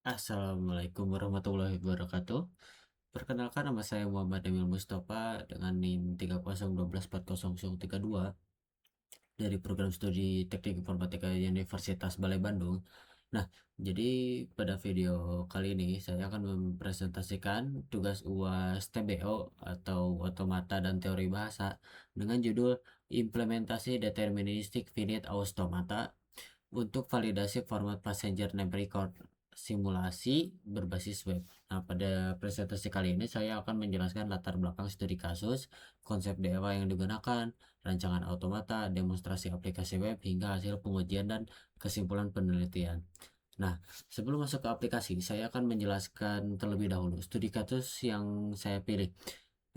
Assalamualaikum warahmatullahi wabarakatuh. Perkenalkan, nama saya Muhammad Emil Mustafa dengan NIM 301240032 dari program studi Teknik Informatika Universitas Balai Bandung. Nah, jadi pada video kali ini saya akan mempresentasikan tugas UAS TBO atau Otomata dan Teori Bahasa dengan judul Implementasi Deterministic Finite Automata untuk validasi format passenger name record simulasi berbasis web. Nah, pada presentasi kali ini saya akan menjelaskan latar belakang studi kasus, konsep DEWA yang digunakan, rancangan automata, demonstrasi aplikasi web, hingga hasil pengujian dan kesimpulan penelitian. Nah, sebelum masuk ke aplikasi, saya akan menjelaskan terlebih dahulu studi kasus yang saya pilih.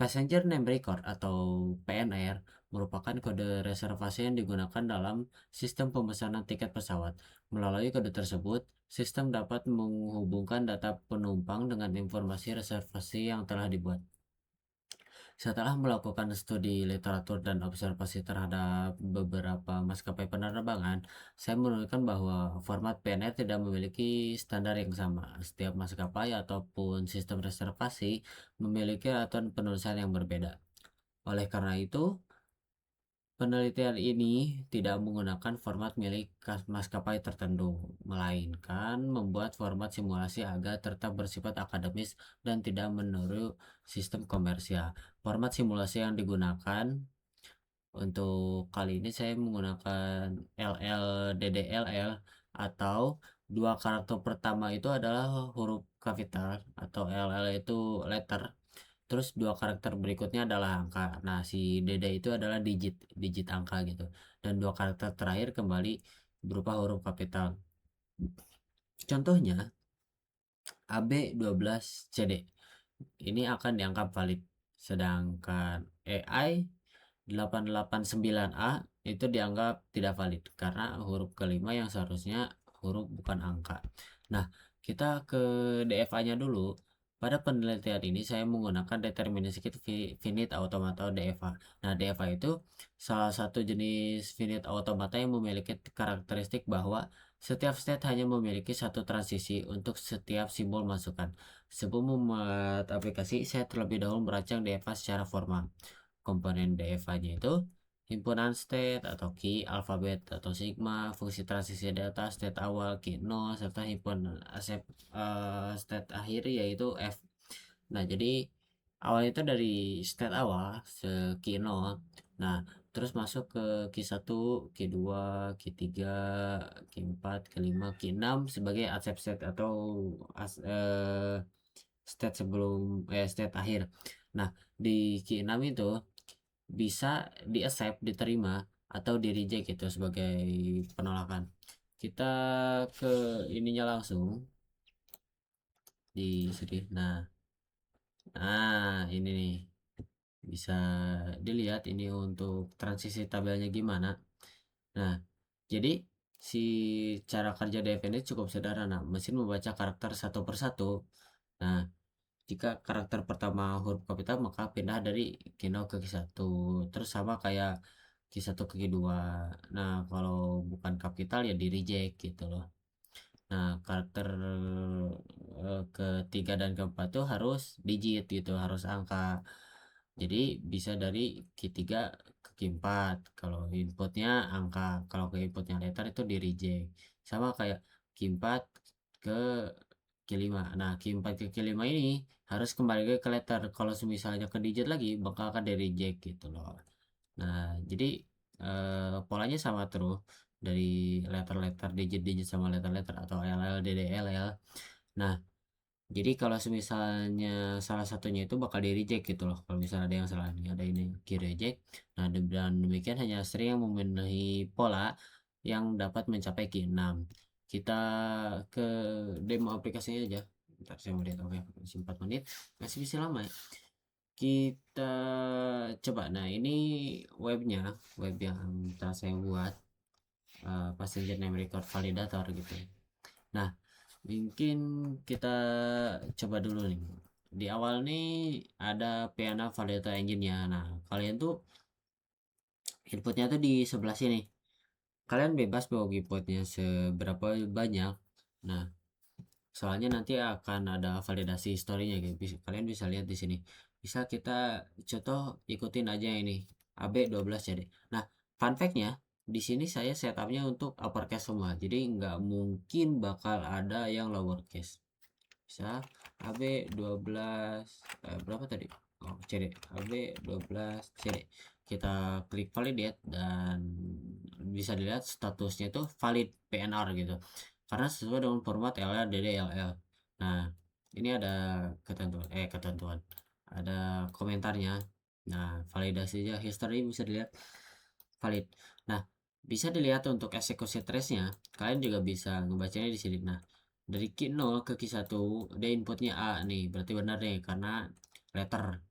Passenger Name Record atau PNR merupakan kode reservasi yang digunakan dalam sistem pemesanan tiket pesawat. Melalui kode tersebut, sistem dapat menghubungkan data penumpang dengan informasi reservasi yang telah dibuat. Setelah melakukan studi literatur dan observasi terhadap beberapa maskapai penerbangan, saya menemukan bahwa format PNR tidak memiliki standar yang sama. Setiap maskapai ataupun sistem reservasi memiliki aturan penulisan yang berbeda. Oleh karena itu, penelitian ini tidak menggunakan format milik maskapai tertentu, melainkan membuat format simulasi agar tetap bersifat akademis dan tidak meniru sistem komersial. Format simulasi yang digunakan untuk kali ini saya menggunakan LLDDLL atau dua karakter pertama itu adalah huruf kapital atau LL itu letter. Terus dua karakter berikutnya adalah angka. Nah, si Dede itu adalah digit angka gitu. Dan dua karakter terakhir kembali berupa huruf kapital. Contohnya AB12CD. Ini akan dianggap valid. Sedangkan AI 889A itu dianggap tidak valid karena huruf kelima yang seharusnya huruf bukan angka. Nah, kita ke DFA-nya dulu. Pada penelitian ini saya menggunakan deterministic finite automata DFA. Nah, DFA itu salah satu jenis finite automata yang memiliki karakteristik bahwa setiap state hanya memiliki satu transisi untuk setiap simbol masukan. Sebelum membuat aplikasi, saya terlebih dahulu merancang DFA secara formal. Komponen DFA-nya itu himpunan state atau key, alfabet atau sigma, fungsi transisi data, state awal, key 0, serta himpunan state akhir yaitu F. Nah, jadi awalnya itu dari state awal key 0. Nah, terus masuk ke key 1, key 2, key 3, key 4, key 5, key 6 sebagai accept state atau state sebelum state akhir. Nah, di key 6 itu bisa di accept, diterima atau di reject gitu sebagai penolakan. Kita ke ininya langsung di sini. Nah, ini nih bisa dilihat ini untuk transisi tabelnya gimana. Nah, jadi si cara kerja DFN ini cukup sederhana. Mesin membaca karakter satu persatu. Nah, jika karakter pertama huruf kapital maka pindah dari Kino ke Q1. Terus sama kayak Q1 ke Q2. Nah, kalau bukan kapital ya di reject gitu loh. Nah, karakter ketiga dan keempat tuh harus digit gitu, harus angka. Jadi bisa dari Q3 ke Q4. Kalau inputnya angka, kalau ke inputnya letter itu di reject. Sama kayak Q4 ke Q5. Nah, Q4 ke Q5 ini harus kembali ke letter. Kalau misalnya ke digit lagi bakal akan di reject gitu loh. Nah, jadi polanya sama terus dari letter-letter, digit-digit sama letter-letter atau LL, DDLL. Nah, jadi kalau misalnya salah satunya itu bakal di reject gitu loh. Kalau misalnya ada yang salah nih, ada ini key reject. Nah, dan demikian hanya sering yang memenuhi pola yang dapat mencapai key 6. Kita ke demo aplikasinya aja. Bentar saya mau lihat, oke, masih 4 menit. Masih bisa lama ya. Kita coba. Nah, ini webnya, web yang telah saya buat, passenger name record validator gitu. Nah, mungkin kita coba dulu nih. Di awal nih ada Piano Validator Engine ya. Nah, kalian tuh inputnya tuh di sebelah sini. Kalian bebas bawa inputnya seberapa banyak. Nah, Soalnya nanti akan ada validasi historinya gitu. Kalian bisa lihat di sini. Bisa kita contoh ikutin aja ini AB12 jadi. Nah, fun fact-nya di sini saya setupnya untuk uppercase semua. Jadi nggak mungkin bakal ada yang lowercase. Bisa AB12 berapa tadi? Oh, CD. AB12 CD. Kita klik validate dan bisa dilihat statusnya itu valid PNR gitu. Karena sesuai dengan format LL, DD, LL. Nah, ini ada ketentuan. Ada komentarnya. Nah, validasinya history bisa dilihat valid. Nah, bisa dilihat untuk eksekusi trace-nya, kalian juga bisa ngebacanya di sini. Nah, dari key 0 ke key 1, dia inputnya A nih, berarti benar nih karena letter.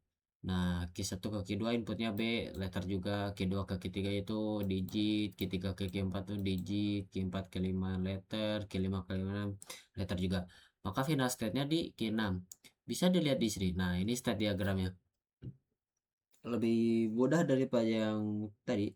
Nah, key 1 ke key 2 inputnya B, letter juga. Key 2 ke key 3 itu digit, key 3 ke key 4 itu digit, key 4 ke 5 letter, key 5 ke 6 letter juga. Maka final state-nya di key 6. Bisa dilihat di sini. Nah, ini state diagramnya. Lebih mudah daripada yang tadi.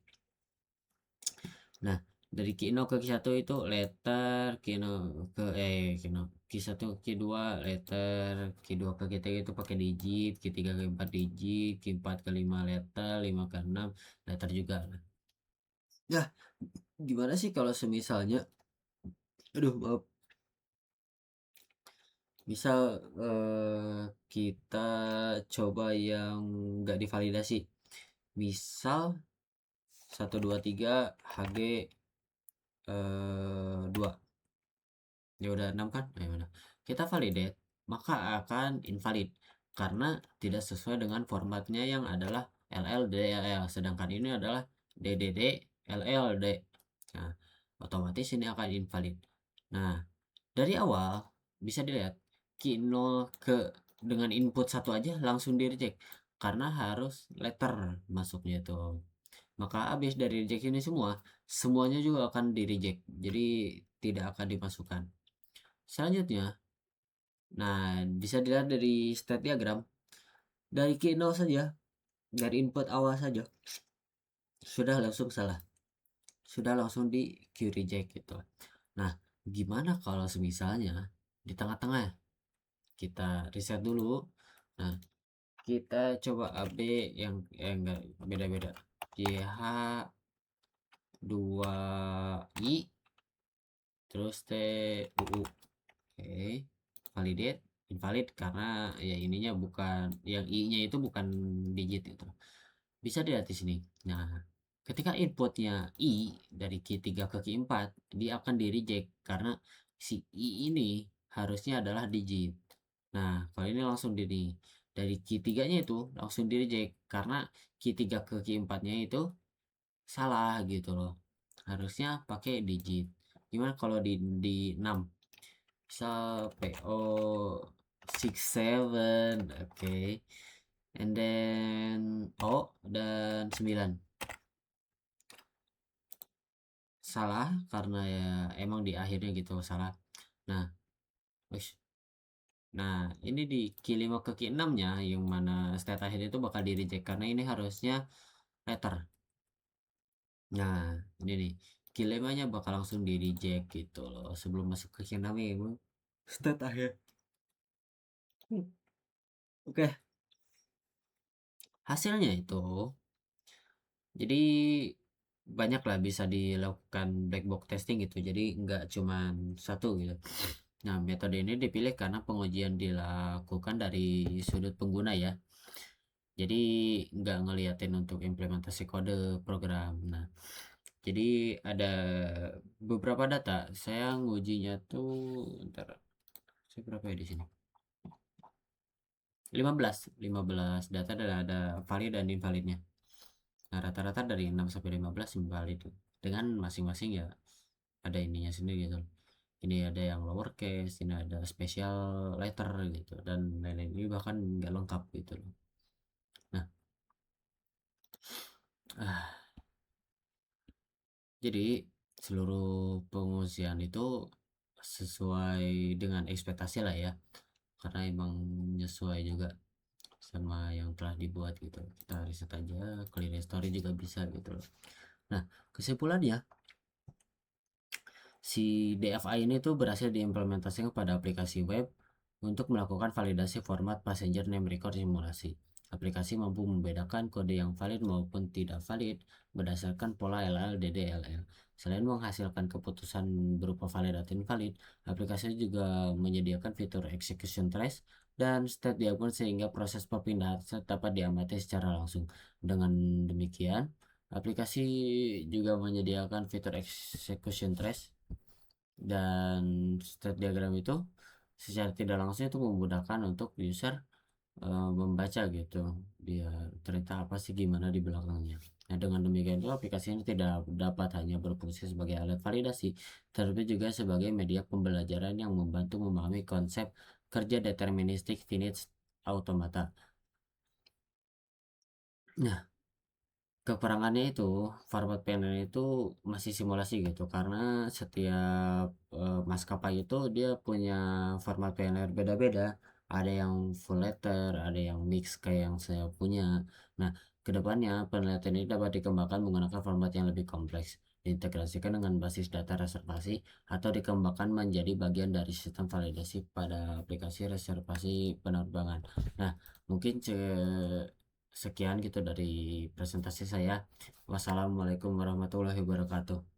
Nah, dari Kino ke Q1 itu letter, Kino ke Kino Q1 ke Q2 letter, Q2 ke Q3 itu pakai digit, Q3 ke 4 digit, Q4 ke 5 letter, 5 ke 6 letter juga. Nah, gimana sih kalau semisalnya aduh maaf, misal kita coba yang nggak divalidasi. Misal 123 HG 2 ya udah 6 kan mana kita validate maka akan invalid karena tidak sesuai dengan formatnya yang adalah LLDLL sedangkan ini adalah DDD LLD. Nah, otomatis ini akan invalid. Nah, dari awal bisa dilihat key 0 ke dengan input satu aja langsung di reject karena harus letter masuknya itu. Maka habis dari reject ini semuanya juga akan di reject. Jadi tidak akan dimasukkan. Selanjutnya, nah bisa dilihat dari state diagram dari key 0 saja, dari input awal saja sudah langsung salah, sudah langsung di Q reject gitu. Nah, gimana kalau semisalnya di tengah-tengah kita reset dulu. Nah, kita coba AB yang enggak beda-beda. JH2I terus TUU. Oke, validate, invalid karena ya ininya bukan yang i-nya itu bukan digit itu. Bisa dilihat di sini. Nah, ketika inputnya i dari key 3 ke key 4, dia akan di reject karena si i ini harusnya adalah digit. Nah, kalau ini langsung dari key 3-nya itu langsung di reject karena key 3 ke key 4-nya itu salah gitu loh. Harusnya pakai digit. Gimana kalau di 6? So PO 67 oke okay. And then O dan 9 salah karena ya emang di akhirnya gitu salah. Nah wish. Nah ini di key 5 ke key 6 nya yang mana state akhir itu bakal di reject karena ini harusnya letter. Nah ini nih key 5 nya bakal langsung di reject gitu loh sebelum masuk ke key 6 ya emang state akhir. Oke, hasilnya itu jadi banyak lah bisa dilakukan black box testing gitu jadi nggak cuman satu gitu. Nah, metode ini dipilih karena pengujian dilakukan dari sudut pengguna ya, jadi nggak ngeliatin untuk implementasi kode program. Nah, jadi ada beberapa data saya ngujinya tuh ntar saya berapa ya di sini 15 data dan ada valid dan invalidnya. Nah, rata-rata dari 6 sampai 15 invalid dengan masing-masing ya ada ininya sendiri gitu. Ini ada yang lowercase, ini ada special letter gitu dan lain-lain. Ini bahkan nggak lengkap gitu loh. Nah, jadi seluruh pengungsian itu sesuai dengan ekspektasi lah ya, karena emang menyesuai juga sama yang telah dibuat gitu. Kita riset aja, clear story juga bisa gitu loh. Nah, kesimpulannya Si DFI ini tuh berhasil diimplementasikan pada aplikasi web untuk melakukan validasi format passenger name record simulasi. Aplikasi mampu membedakan kode yang valid maupun tidak valid berdasarkan pola LLDDLL. Selain menghasilkan keputusan berupa valid atau invalid, aplikasi juga menyediakan fitur execution trace dan state diagnose sehingga proses perpindahan dapat diamati secara langsung. Dengan demikian, aplikasi juga menyediakan fitur execution trace dan state diagram itu secara tidak langsung itu memudahkan untuk user membaca gitu, biar ternyata apa sih gimana di belakangnya. Nah, dengan demikian itu aplikasi ini tidak dapat hanya berfungsi sebagai alat validasi, tetapi juga sebagai media pembelajaran yang membantu memahami konsep kerja deterministik finite automata. Nah, kekurangannya itu format PNL itu masih simulasi gitu, karena setiap maskapai itu dia punya format PNL beda-beda. Ada yang full letter, ada yang mix kayak yang saya punya. Nah, kedepannya penelitian ini dapat dikembangkan menggunakan format yang lebih kompleks, diintegrasikan dengan basis data reservasi, atau dikembangkan menjadi bagian dari sistem validasi pada aplikasi reservasi penerbangan. Nah, mungkin sekian gitu dari presentasi saya. Wassalamualaikum warahmatullahi wabarakatuh.